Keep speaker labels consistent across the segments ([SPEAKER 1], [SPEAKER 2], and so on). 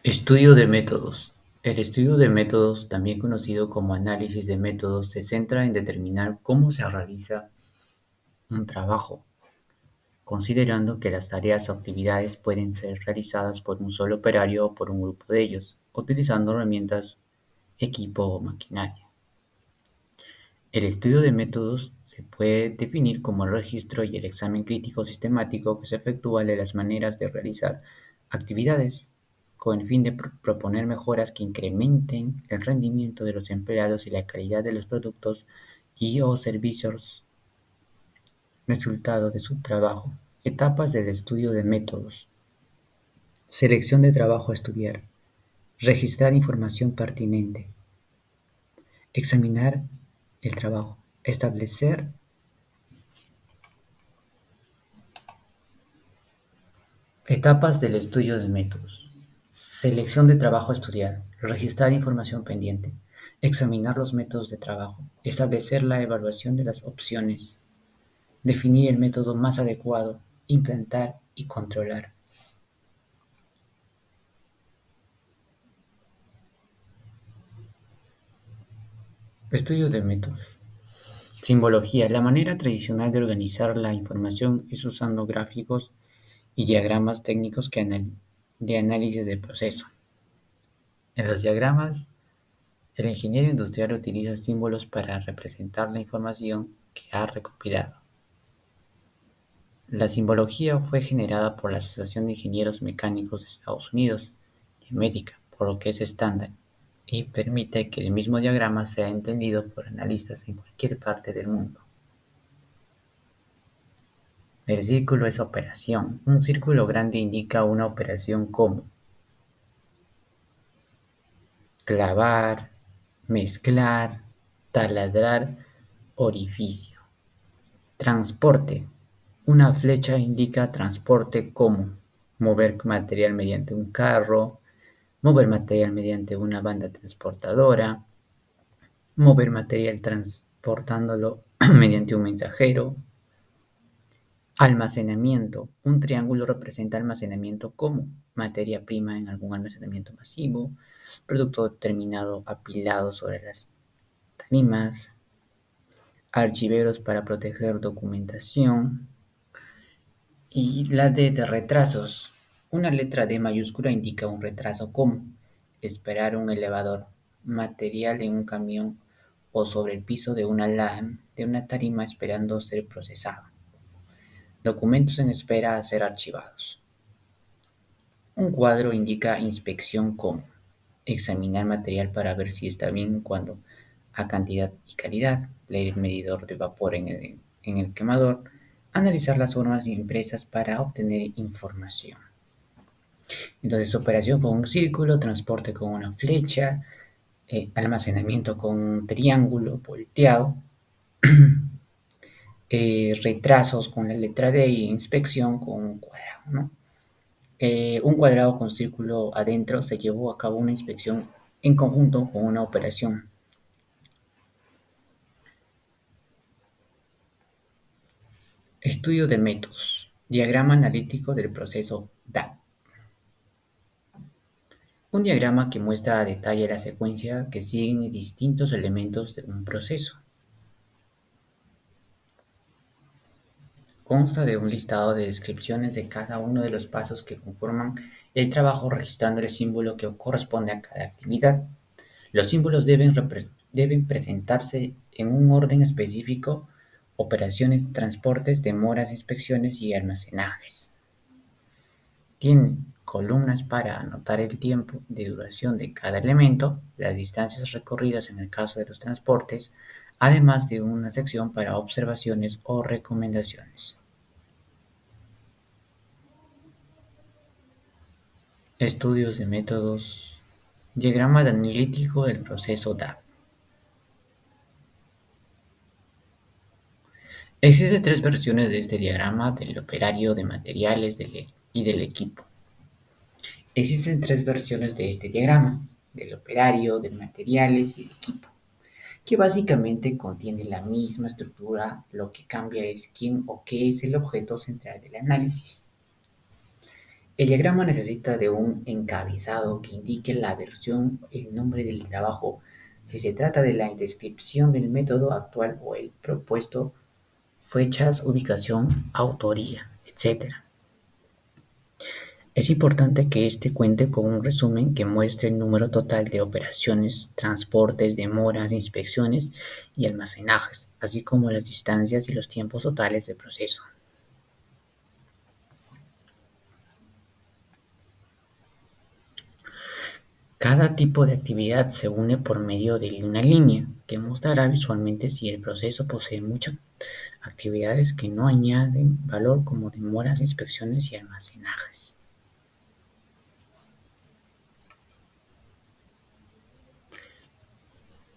[SPEAKER 1] Estudio de métodos. El estudio de métodos, también conocido como análisis de métodos, se centra en determinar cómo se realiza un trabajo, considerando que las tareas o actividades pueden ser realizadas por un solo operario o por un grupo de ellos, utilizando herramientas, equipo o maquinaria. El estudio de métodos se puede definir como el registro y el examen crítico sistemático que se efectúa de las maneras de realizar actividades, con el fin de proponer mejoras que incrementen el rendimiento de los empleados y la calidad de los productos y o servicios resultado de su trabajo. Etapas del estudio de métodos. Selección de trabajo a estudiar. Registrar información pertinente. Examinar el trabajo. Establecer etapas del estudio de métodos. Selección de trabajo a estudiar. Registrar información pendiente. Examinar los métodos de trabajo. Establecer la evaluación de las opciones. Definir el método más adecuado. Implantar y controlar. Estudio de métodos. Simbología. La manera tradicional de organizar la información es usando gráficos y diagramas técnicos de análisis de proceso. En los diagramas, el ingeniero industrial utiliza símbolos para representar la información que ha recopilado. La simbología fue generada por la Asociación de Ingenieros Mecánicos de Estados Unidos de América, por lo que es estándar y permite que el mismo diagrama sea entendido por analistas en cualquier parte del mundo. El círculo es operación. Un círculo grande indica una operación como clavar, mezclar, taladrar, orificio. Transporte. Una flecha indica transporte como mover material mediante un carro, mover material mediante una banda transportadora, mover material transportándolo mediante un mensajero. Almacenamiento. Un triángulo representa almacenamiento como materia prima en algún almacenamiento masivo, producto terminado apilado sobre las tarimas, archiveros para proteger documentación, y la D de retrasos. Una letra D mayúscula indica un retraso como esperar un elevador, material en un camión o sobre el piso de de una tarima esperando ser procesado. Documentos en espera a ser archivados. Un cuadro indica inspección como examinar material para ver si está bien cuando a cantidad y calidad, leer el medidor de vapor en el quemador, analizar las formas impresas para obtener información. Entonces, operación con un círculo, transporte con una flecha, almacenamiento con un triángulo volteado, retrasos con la letra D y inspección con un cuadrado, ¿no? Un cuadrado con círculo adentro se llevó a cabo una inspección en conjunto con una operación. Estudio de métodos. Diagrama analítico del proceso DAP. Un diagrama que muestra a detalle la secuencia que siguen distintos elementos de un proceso. Consta de un listado de descripciones de cada uno de los pasos que conforman el trabajo registrando el símbolo que corresponde a cada actividad. Los símbolos deben presentarse en un orden específico: operaciones, transportes, demoras, inspecciones y almacenajes. Tiene columnas para anotar el tiempo de duración de cada elemento, las distancias recorridas en el caso de los transportes, además de una sección para observaciones o recomendaciones. Estudios de métodos. Diagrama analítico del proceso DAP. Existen tres versiones de este diagrama: del operario, de materiales y del equipo. Existen tres versiones de este diagrama: del operario, de materiales y del equipo, que básicamente contiene la misma estructura. Lo que cambia es quién o qué es el objeto central del análisis. El diagrama necesita de un encabezado que indique la versión, el nombre del trabajo, si se trata de la descripción del método actual o el propuesto, fechas, ubicación, autoría, etc. Es importante que éste cuente con un resumen que muestre el número total de operaciones, transportes, demoras, inspecciones y almacenajes, así como las distancias y los tiempos totales de proceso. Cada tipo de actividad se une por medio de una línea que mostrará visualmente si el proceso posee muchas actividades que no añaden valor como demoras, inspecciones y almacenajes.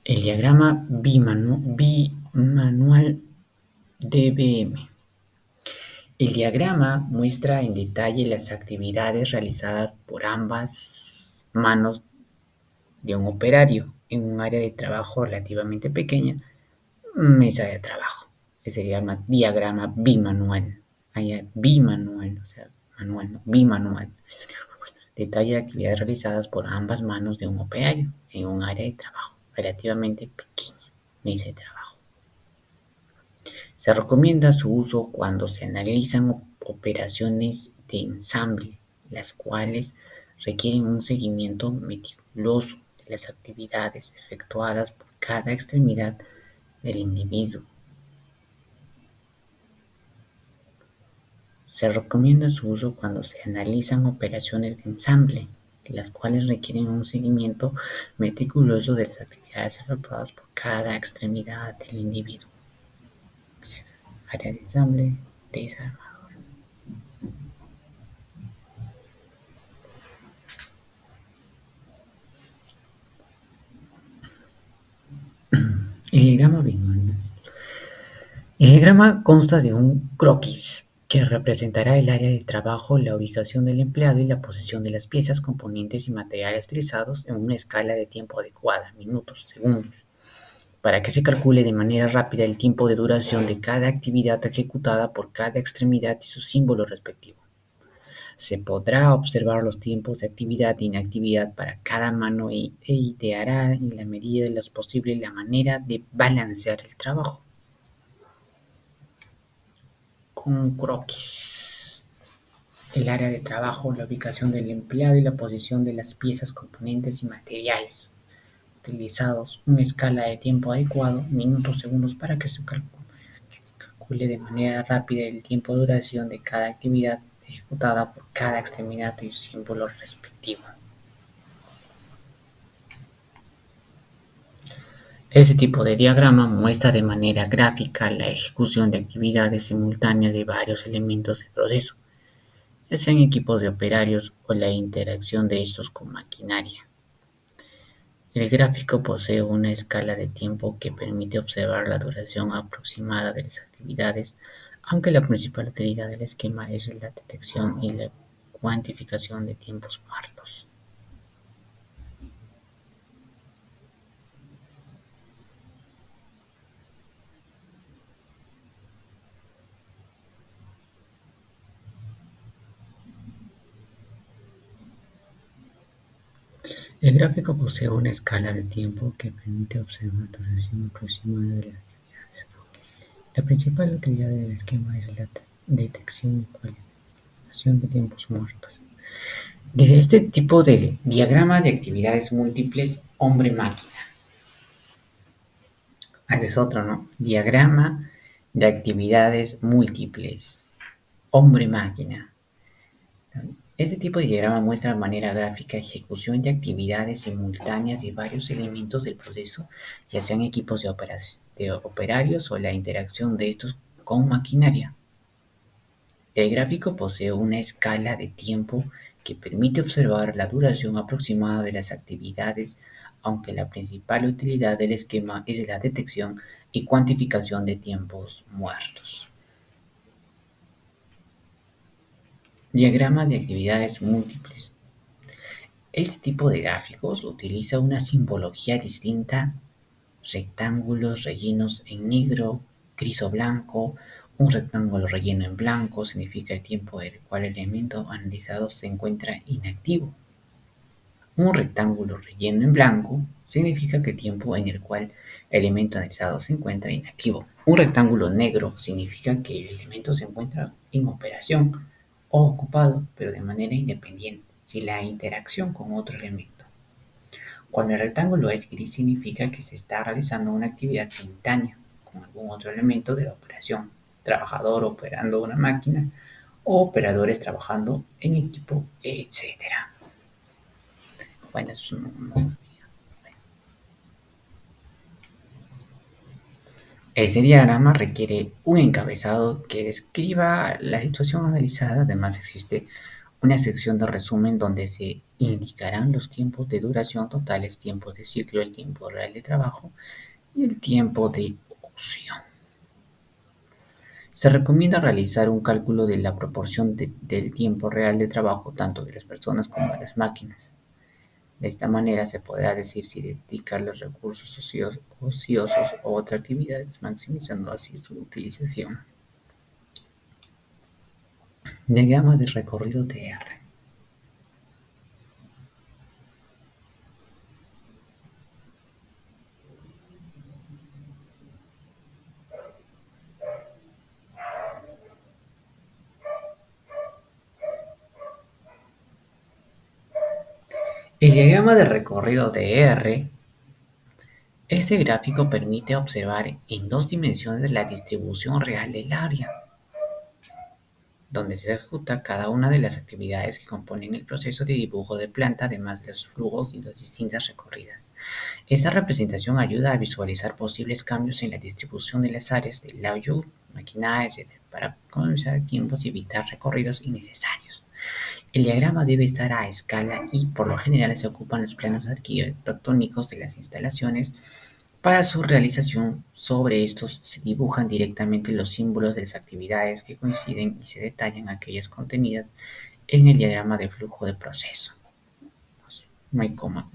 [SPEAKER 1] El diagrama bimanual DBM. El diagrama muestra en detalle las actividades realizadas por ambas manos de un operario en un área de trabajo relativamente pequeña, mesa de trabajo. Ese se llama diagrama bimanual. Bimanual, o sea, manual, no, bimanual. Detalla actividades realizadas por ambas manos de un operario en un área de trabajo relativamente pequeña, mesa de trabajo. Se recomienda su uso cuando se analizan operaciones de ensamble, las cuales requieren un seguimiento meticuloso de las actividades efectuadas por cada extremidad del individuo. Se recomienda su uso cuando se analizan operaciones de ensamble, las cuales requieren un seguimiento meticuloso de las actividades efectuadas por cada extremidad del individuo. Área de ensamble, desarmador. El diagrama binomial. El diagrama consta de un croquis que representará el área de trabajo, la ubicación del empleado y la posición de las piezas, componentes y materiales utilizados en una escala de tiempo adecuada, minutos, segundos, para que se calcule de manera rápida el tiempo de duración de cada actividad ejecutada por cada extremidad y su símbolo respectivo. Se podrá observar los tiempos de actividad e inactividad para cada mano e ideará en la medida de lo posible la manera de balancear el trabajo. Con un croquis. El área de trabajo, la ubicación del empleado y la posición de las piezas, componentes y materiales utilizados, una escala de tiempo adecuado, minutos, segundos, para que se calcule de manera rápida el tiempo de duración de cada actividad ejecutada por cada extremidad y su símbolo respectivo. Este tipo de diagrama muestra de manera gráfica la ejecución de actividades simultáneas de varios elementos del proceso, ya sean equipos de operarios o la interacción de estos con maquinaria. El gráfico posee una escala de tiempo que permite observar la duración aproximada de las actividades, aunque la principal utilidad del esquema es la detección y la cuantificación de tiempos muertos. El gráfico posee una escala de tiempo que permite observar la duración aproximada de las actividades. La principal utilidad del esquema es la detección y cuantificación de tiempos muertos. Desde este tipo de diagrama de actividades múltiples, hombre-máquina. Ese es otro, ¿no? Diagrama de actividades múltiples, hombre-máquina. Este tipo de diagrama muestra de manera gráfica ejecución de actividades simultáneas de varios elementos del proceso, ya sean equipos de operarios o la interacción de estos con maquinaria. El gráfico posee una escala de tiempo que permite observar la duración aproximada de las actividades, aunque la principal utilidad del esquema es la detección y cuantificación de tiempos muertos. Diagrama de actividades múltiples. Este tipo de gráficos utiliza una simbología distinta: rectángulos rellenos en negro, gris o blanco, Un rectángulo relleno en blanco significa el tiempo en el cual el elemento analizado se encuentra inactivo. Un rectángulo relleno en blanco significa que el tiempo en el cual el elemento analizado se encuentra inactivo. Un rectángulo negro significa que el elemento se encuentra en operación o ocupado, pero de manera independiente, sin la interacción con otro elemento. Cuando el rectángulo es gris significa que se está realizando una actividad simultánea con algún otro elemento de la operación, trabajador operando una máquina o operadores trabajando en equipo, etc. Bueno, este diagrama requiere un encabezado que describa la situación analizada. Además, existe una sección de resumen donde se indicarán los tiempos de duración totales, tiempos de ciclo, el tiempo real de trabajo y el tiempo de ocio. Se recomienda realizar un cálculo de la proporción del tiempo real de trabajo tanto de las personas como de las máquinas. De esta manera se podrá decir si dedicar los recursos ociosos o otras actividades, maximizando así su utilización. Diagrama de recorrido de R. El diagrama de recorrido de R. Este gráfico permite observar en dos dimensiones la distribución real del área, donde se ejecuta cada una de las actividades que componen el proceso de dibujo de planta, además de los flujos y las distintas recorridas. Esta representación ayuda a visualizar posibles cambios en la distribución de las áreas de layout, maquinaria, etc., para economizar tiempos y evitar recorridos innecesarios. El diagrama debe estar a escala y, por lo general, se ocupan los planos arquitectónicos de las instalaciones. Para su realización, sobre estos se dibujan directamente los símbolos de las actividades que coinciden y se detallan aquellas contenidas en el diagrama de flujo de proceso. Pues, no hay coma.